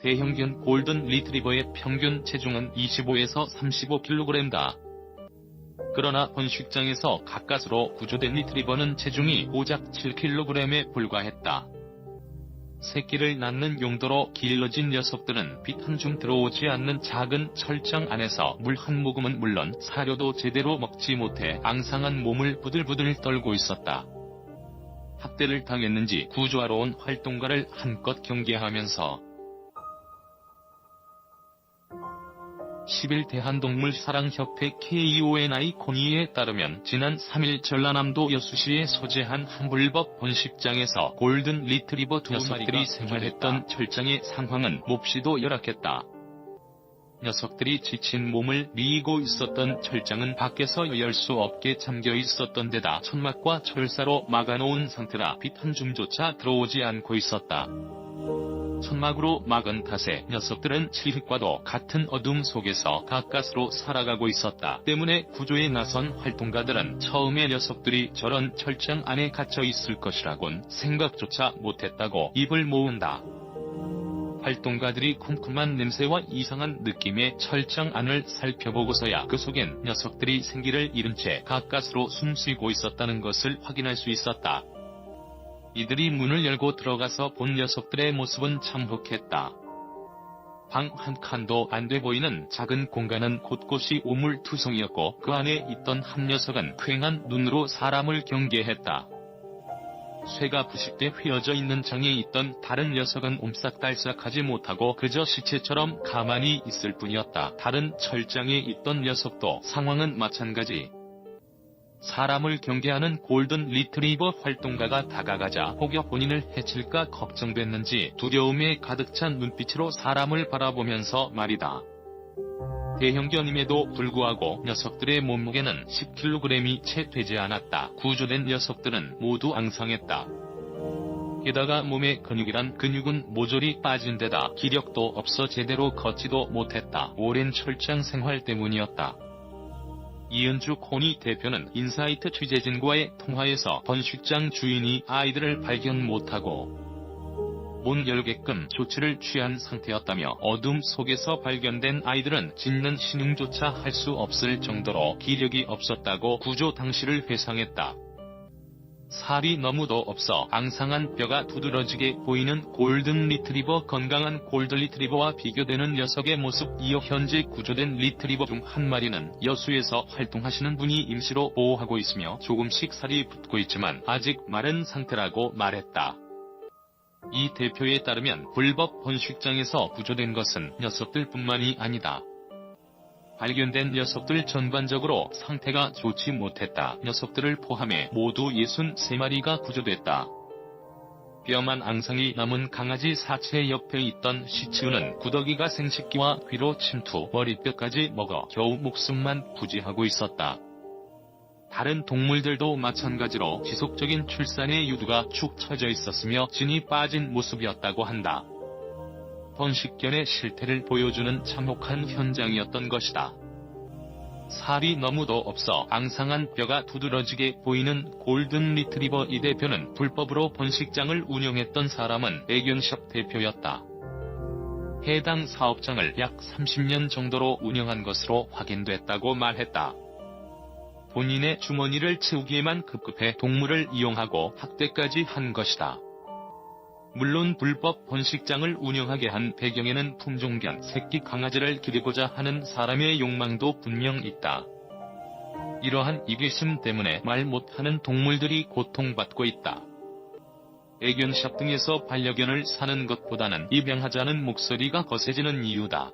대형견 골든 리트리버의 평균 체중은 25에서 35kg다. 그러나 번식장에서 가까스로 구조된 리트리버는 체중이 고작 7kg에 불과했다. 새끼를 낳는 용도로 길러진 녀석들은 빛 한 줌 들어오지 않는 작은 철장 안에서 물 한 모금은 물론 사료도 제대로 먹지 못해 앙상한 몸을 부들부들 떨고 있었다. 학대를 당했는지 구조하러 온 활동가를 한껏 경계하면서 10일 대한동물사랑협회 KONI 코니에 따르면 지난 3일 전라남도 여수시에 소재한 한 불법 번식장에서 골든 리트리버 두 녀석들이 생활했던 철장의 상황은 몹시도 열악했다. 녀석들이 지친 몸을 미이고 있었던 철장은 밖에서 열 수 없게 잠겨 있었던 데다 천막과 철사로 막아놓은 상태라 빛 한 줌조차 들어오지 않고 있었다. 천막으로 막은 탓에 녀석들은 칠흑과도 같은 어둠 속에서 가까스로 살아가고 있었다. 때문에 구조에 나선 활동가들은 처음에 녀석들이 저런 철장 안에 갇혀 있을 것이라곤 생각조차 못했다고 입을 모은다. 활동가들이 쿰쿰한 냄새와 이상한 느낌의 철장 안을 살펴보고서야 그 속엔 녀석들이 생기를 잃은 채 가까스로 숨쉬고 있었다는 것을 확인할 수 있었다. 이들이 문을 열고 들어가서 본 녀석들의 모습은 참혹했다. 방 한 칸도 안 돼 보이는 작은 공간은 곳곳이 오물투성이었고 그 안에 있던 한 녀석은 퀭한 눈으로 사람을 경계했다. 쇠가 부식돼 휘어져 있는 장에 있던 다른 녀석은 옴싹달싹하지 못하고 그저 시체처럼 가만히 있을 뿐이었다. 다른 철장에 있던 녀석도 상황은 마찬가지. 사람을 경계하는 골든 리트리버 활동가가 다가가자 혹여 본인을 해칠까 걱정됐는지 두려움에 가득 찬 눈빛으로 사람을 바라보면서 말이다. 대형견임에도 불구하고 녀석들의 몸무게는 10kg이 채 되지 않았다. 구조된 녀석들은 모두 앙상했다. 게다가 몸의 근육이란 근육은 모조리 빠진 데다 기력도 없어 제대로 걷지도 못했다. 오랜 철장 생활 때문이었다. 이은주 코니 대표는 인사이트 취재진과의 통화에서 번식장 주인이 아이들을 발견 못하고 문 열게끔 조치를 취한 상태였다며 어둠 속에서 발견된 아이들은 짖는 신용조차 할 수 없을 정도로 기력이 없었다고 구조 당시를 회상했다. 살이 너무도 없어 앙상한 뼈가 두드러지게 보이는 골든 리트리버 건강한 골든 리트리버와 비교되는 녀석의 모습. 이어 현재 구조된 리트리버 중 한 마리는 여수에서 활동하시는 분이 임시로 보호하고 있으며 조금씩 살이 붙고 있지만 아직 마른 상태라고 말했다. 이 대표에 따르면 불법 번식장에서 구조된 것은 녀석들뿐만이 아니다. 발견된 녀석들 전반적으로 상태가 좋지 못했다. 녀석들을 포함해 모두 63마리가 구조됐다. 뼈만 앙상이 남은 강아지 사체 옆에 있던 시츠우는 구더기가 생식기와 귀로 침투, 머리뼈까지 먹어 겨우 목숨만 부지하고 있었다. 다른 동물들도 마찬가지로 지속적인 출산의 유두가 축 처져 있었으며 진이 빠진 모습이었다고 한다. 번식견의 실태를 보여주는 참혹한 현장이었던 것이다. 살이 너무도 없어 앙상한 뼈가 두드러지게 보이는 골든 리트리버 이 대표는 불법으로 번식장을 운영했던 사람은 애견샵 대표였다. 해당 사업장을 약 30년 정도로 운영한 것으로 확인됐다고 말했다. 본인의 주머니를 채우기에만 급급해 동물을 이용하고 학대까지 한 것이다. 물론 불법 번식장을 운영하게 한 배경에는 품종견 새끼 강아지를 기르고자 하는 사람의 욕망도 분명 있다. 이러한 이기심 때문에 말 못하는 동물들이 고통받고 있다. 애견샵 등에서 반려견을 사는 것보다는 입양하자는 목소리가 거세지는 이유다.